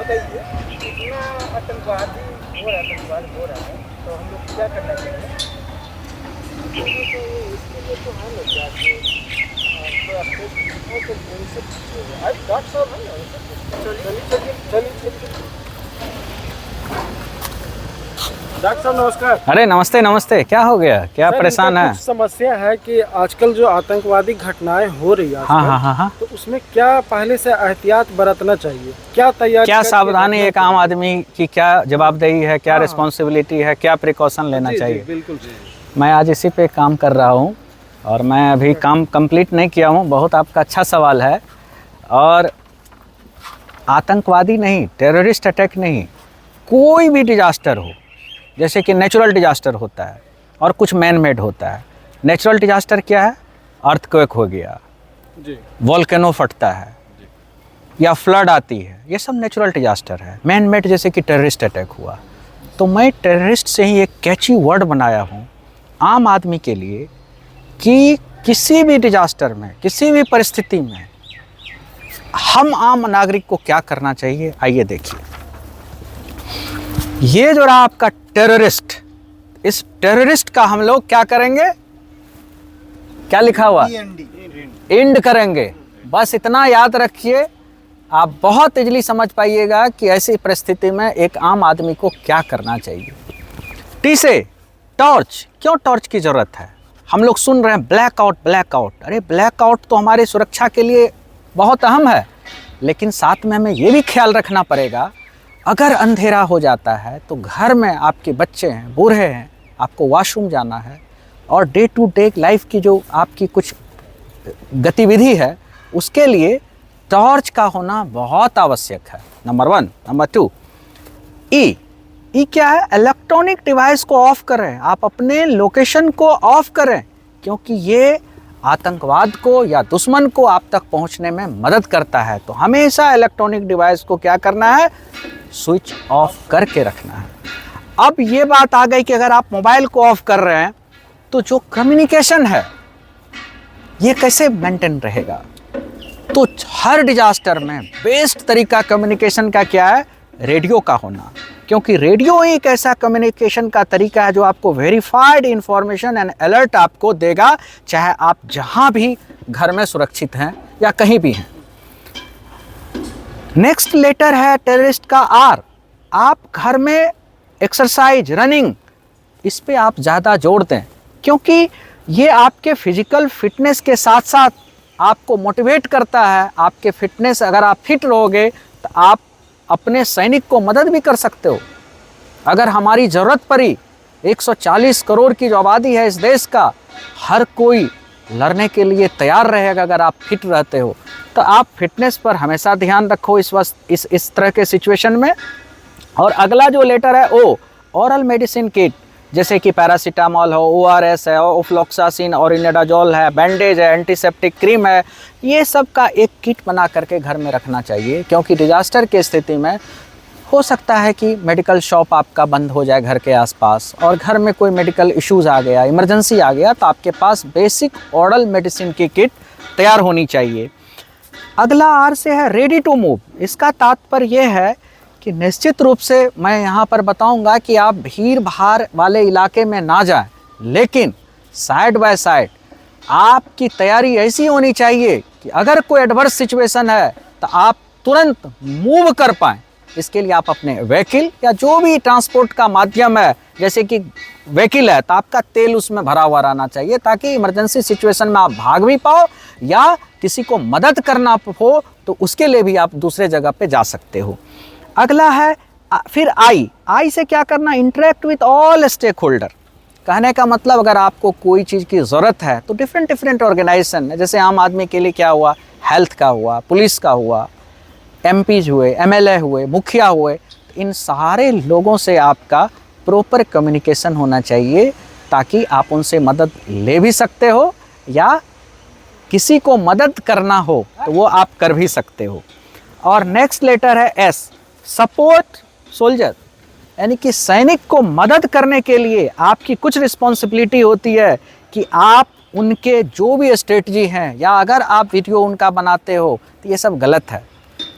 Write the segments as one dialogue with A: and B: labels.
A: बताइए, इतना आतंकवाद हो रहा है तो हम लोग क्या करना चाहिए? इसके लिए तो है ना क्या कि थोड़ा डॉक्टर साहब है ना, चलिए डॉक्टर साहब नमस्कार।
B: अरे नमस्ते नमस्ते, क्या हो गया, क्या परेशान है?
A: कुछ समस्या है कि आजकल जो आतंकवादी घटनाएं हो रही है
B: हाँ।
A: तो उसमें क्या पहले से एहतियात बरतना चाहिए, क्या तैयारी,
B: क्या सावधानी एक आम आदमी की क्या जवाबदेही है, क्या रिस्पॉन्सिबिलिटी है, क्या प्रिकॉशन लेना चाहिए?
A: बिल्कुल।
B: मैं आज इसी पे काम कर रहा हूँ और मैं अभी काम कंप्लीट नहीं किया हूँ। बहुत आपका अच्छा सवाल है। और आतंकवादी नहीं, टेररिस्ट अटैक नहीं, कोई भी डिजास्टर हो, जैसे कि नेचुरल डिजास्टर होता है और कुछ मैन मेड होता है। नेचुरल डिजास्टर क्या है? अर्थक्वेक हो गया जी, वोल्केनो फटता है या फ्लड आती है, ये सब नेचुरल डिजास्टर है। मैन मेड जैसे कि टेररिस्ट अटैक हुआ। तो मैं टेररिस्ट से ही एक कैची वर्ड बनाया हूँ आम आदमी के लिए कि किसी भी डिजास्टर में, किसी भी परिस्थिति में हम आम नागरिक को क्या करना चाहिए। आइए देखिए, ये जो रहा आपका टेररिस्ट, इस टेररिस्ट का हम लोग क्या करेंगे? क्या लिखा हुआ? एंड करेंगे। बस इतना याद रखिए, आप बहुत इजली समझ पाइएगा कि ऐसी परिस्थिति में एक आम आदमी को क्या करना चाहिए। टी से टॉर्च, क्यों टॉर्च की जरूरत है? हम लोग सुन रहे हैं ब्लैकआउट। अरे ब्लैकआउट तो हमारी सुरक्षा के लिए बहुत अहम है, लेकिन साथ में हमें ये भी ख्याल रखना पड़ेगा, अगर अंधेरा हो जाता है तो घर में आपके बच्चे हैं, बूढ़े हैं, आपको वॉशरूम जाना है और डे टू डे लाइफ की जो आपकी कुछ गतिविधि है, उसके लिए टॉर्च का होना बहुत आवश्यक है। नंबर 1। नंबर 2, ई क्या है? इलेक्ट्रॉनिक डिवाइस को ऑफ करें, आप अपने लोकेशन को ऑफ करें, क्योंकि ये आतंकवाद को या दुश्मन को आप तक पहुंचने में मदद करता है। तो हमेशा इलेक्ट्रॉनिक डिवाइस को क्या करना है? स्विच ऑफ करके रखना है। अब ये बात आ गई कि अगर आप मोबाइल को ऑफ कर रहे हैं तो जो कम्युनिकेशन है ये कैसे मेंटेन रहेगा? तो हर डिजास्टर में बेस्ट तरीका कम्युनिकेशन का क्या है? रेडियो का होना, क्योंकि रेडियो एक ऐसा कम्युनिकेशन का तरीका है जो आपको वेरीफाइड इंफॉर्मेशन एंड अलर्ट आपको देगा, चाहे आप जहां भी घर में सुरक्षित हैं या कहीं भी हैं। नेक्स्ट लेटर है टेररिस्ट का आर। आप घर में एक्सरसाइज, रनिंग, इस पे आप ज़्यादा जोर दें, क्योंकि ये आपके फिजिकल फिटनेस के साथ साथ आपको मोटिवेट करता है। आपके फिटनेस, अगर आप फिट रहोगे तो आप अपने सैनिक को मदद भी कर सकते हो। अगर हमारी ज़रूरत पड़ी, 140 करोड़ की जो आबादी है इस देश का, हर कोई लड़ने के लिए तैयार रहेगा अगर आप फिट रहते हो। तो आप फिटनेस पर हमेशा ध्यान रखो इस तरह के सिचुएशन में। और अगला जो लेटर है ओ, ओरल मेडिसिन किट, जैसे कि पैरासीटामॉल हो, ORS है, ओफ्लॉक्सासिन और इनेडाजोल है, बैंडेज है, एंटीसेप्टिक क्रीम है, ये सब का एक किट बना करके घर में रखना चाहिए, क्योंकि डिजास्टर की स्थिति में हो सकता है कि मेडिकल शॉप आपका बंद हो जाए घर के आसपास और घर में कोई मेडिकल इश्यूज आ गया, इमरजेंसी आ गया, तो आपके पास बेसिक ओरल मेडिसिन की किट तैयार होनी चाहिए। अगला आर से है रेडी टू मूव। इसका तात्पर्य यह है कि निश्चित रूप से मैं यहाँ पर बताऊँगा कि आप भीड़ भाड़ वाले इलाके में ना जाएं, लेकिन साइड बाय साइड आपकी तैयारी ऐसी होनी चाहिए कि अगर कोई एडवर्स सिचुएशन है तो आप तुरंत मूव कर पाएँ। इसके लिए आप अपने व्हीकल या जो भी ट्रांसपोर्ट का माध्यम है, जैसे कि व्हीकल है तो आपका तेल उसमें भरा हुआ रहना चाहिए, ताकि इमरजेंसी सिचुएशन में आप भाग भी पाओ या किसी को मदद करना हो तो उसके लिए भी आप दूसरे जगह पे जा सकते हो। अगला है फिर आई से क्या करना? Interact with all stakeholder. कहने का मतलब, अगर आपको कोई चीज़ की ज़रूरत है तो डिफरेंट ऑर्गेनाइजेशन है, जैसे आम आदमी के लिए क्या हुआ, हेल्थ का हुआ, पुलिस का हुआ, MPs हुए, MLA हुए, मुखिया हुए, तो इन सारे लोगों से आपका प्रॉपर कम्युनिकेशन होना चाहिए, ताकि आप उनसे मदद ले भी सकते हो या किसी को मदद करना हो तो वो आप कर भी सकते हो। और नेक्स्ट लेटर है S, सपोर्ट सोल्जर, यानी कि सैनिक को मदद करने के लिए आपकी कुछ रिस्पॉन्सिबिलिटी होती है कि आप उनके जो भी स्ट्रेटजी हैं या अगर आप वीडियो उनका बनाते हो तो ये सब गलत है,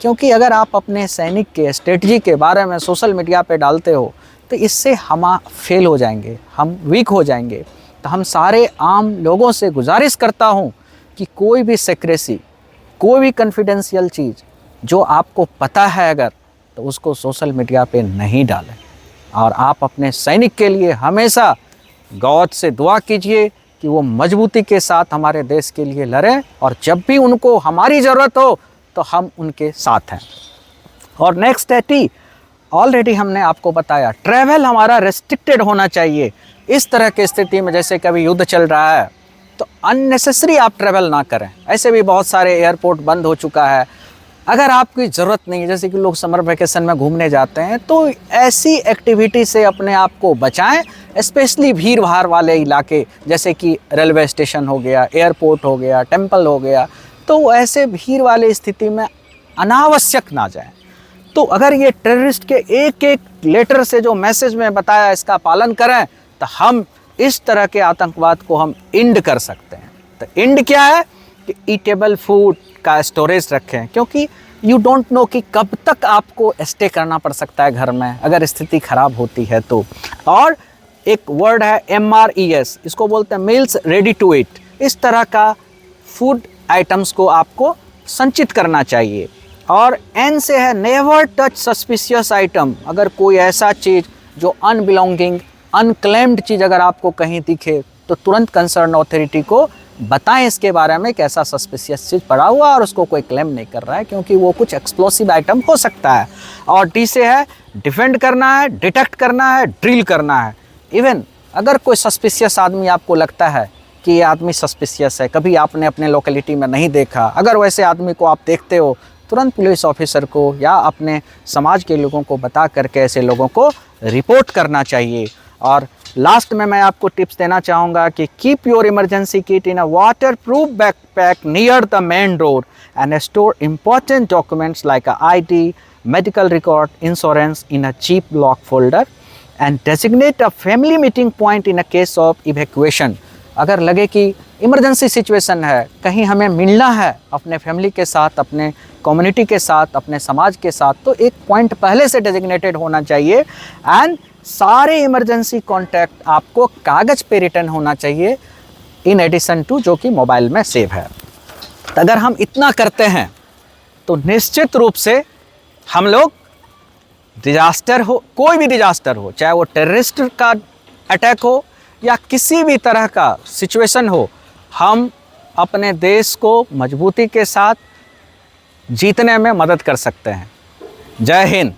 B: क्योंकि अगर आप अपने सैनिक के स्ट्रेटजी के बारे में सोशल मीडिया पे डालते हो तो इससे हम फेल हो जाएंगे, हम वीक हो जाएंगे। तो हम सारे आम लोगों से गुजारिश करता हूँ कि कोई भी सीक्रेसी, कोई भी कॉन्फिडेंशियल चीज़ जो आपको पता है अगर, तो उसको सोशल मीडिया पे नहीं डालें। और आप अपने सैनिक के लिए हमेशा गॉड से दुआ कीजिए कि वो मजबूती के साथ हमारे देश के लिए लड़ें, और जब भी उनको हमारी ज़रूरत हो तो हम उनके साथ हैं। और नेक्स्ट है टी। ऑलरेडी हमने आपको बताया ट्रैवल हमारा रेस्ट्रिक्टेड होना चाहिए। इस तरह की स्थिति में जैसे कभी युद्ध चल रहा है तो अननेसेसरी आप ट्रैवल ना करें। ऐसे भी बहुत सारे एयरपोर्ट बंद हो चुका है। अगर आपकी ज़रूरत नहीं है, जैसे कि लोग समर वेकेशन में घूमने जाते हैं, तो ऐसी एक्टिविटी से अपने आप को बचाएं। स्पेशली भीड़ भाड़ वाले इलाके जैसे कि रेलवे स्टेशन हो गया, एयरपोर्ट हो गया, टेम्पल हो गया, तो ऐसे भीड़ वाले स्थिति में अनावश्यक ना जाएं। तो अगर ये टेररिस्ट के एक एक लेटर से जो मैसेज में बताया इसका पालन करें तो हम इस तरह के आतंकवाद को हम एंड कर सकते हैं। तो एंड क्या है कि ईटेबल फूड का स्टोरेज रखें, क्योंकि यू डोंट नो कि कब तक आपको स्टे करना पड़ सकता है घर में अगर स्थिति ख़राब होती है तो। और एक वर्ड है MRES, इसको बोलते हैं मील्स रेडी टू ईट। इस तरह का फूड आइटम्स को आपको संचित करना चाहिए। और N से है नेवर टच सस्पिशियस आइटम। अगर कोई ऐसा चीज़ जो अनबिलोंगिंग, अनक्लेम्ड चीज़ अगर आपको कहीं दिखे तो तुरंत कंसर्न अथॉरिटी को बताएं इसके बारे में कि ऐसा सस्पिशियस चीज़ पड़ा हुआ और उसको कोई क्लेम नहीं कर रहा है, क्योंकि वो कुछ एक्सप्लोसिव आइटम हो सकता है। और D से है डिफेंड करना है, डिटेक्ट करना है, ड्रिल करना है। इवन अगर कोई सस्पिशियस आदमी आपको लगता है कि ये आदमी सस्पिशियस है, कभी आपने अपने लोकेलिटी में नहीं देखा, अगर वैसे आदमी को आप देखते हो, तुरंत पुलिस ऑफिसर को या अपने समाज के लोगों को बता करके ऐसे लोगों को रिपोर्ट करना चाहिए। और लास्ट में मैं आपको टिप्स देना चाहूँगा कि keep your emergency kit in a water proof backpack near the main road and store important documents like a ID, medical record, insurance in a cheap lock folder and designate a family meeting point in a case of evacuation। अगर लगे कि emergency situation है, कहीं हमें मिलना है अपने family के साथ, अपने कम्युनिटी के साथ, अपने समाज के साथ, तो एक पॉइंट पहले से डेजिग्नेटेड होना चाहिए। एंड सारे इमरजेंसी कॉन्टैक्ट आपको कागज़ पे रिटर्न होना चाहिए इन एडिशन टू जो कि मोबाइल में सेव है। तो अगर हम इतना करते हैं तो निश्चित रूप से हम लोग डिजास्टर हो, कोई भी डिजास्टर हो, चाहे वो टेररिस्ट का अटैक हो या किसी भी तरह का सिचुएशन हो, हम अपने देश को मजबूती के साथ जीतने में मदद कर सकते हैं। जय हिंद।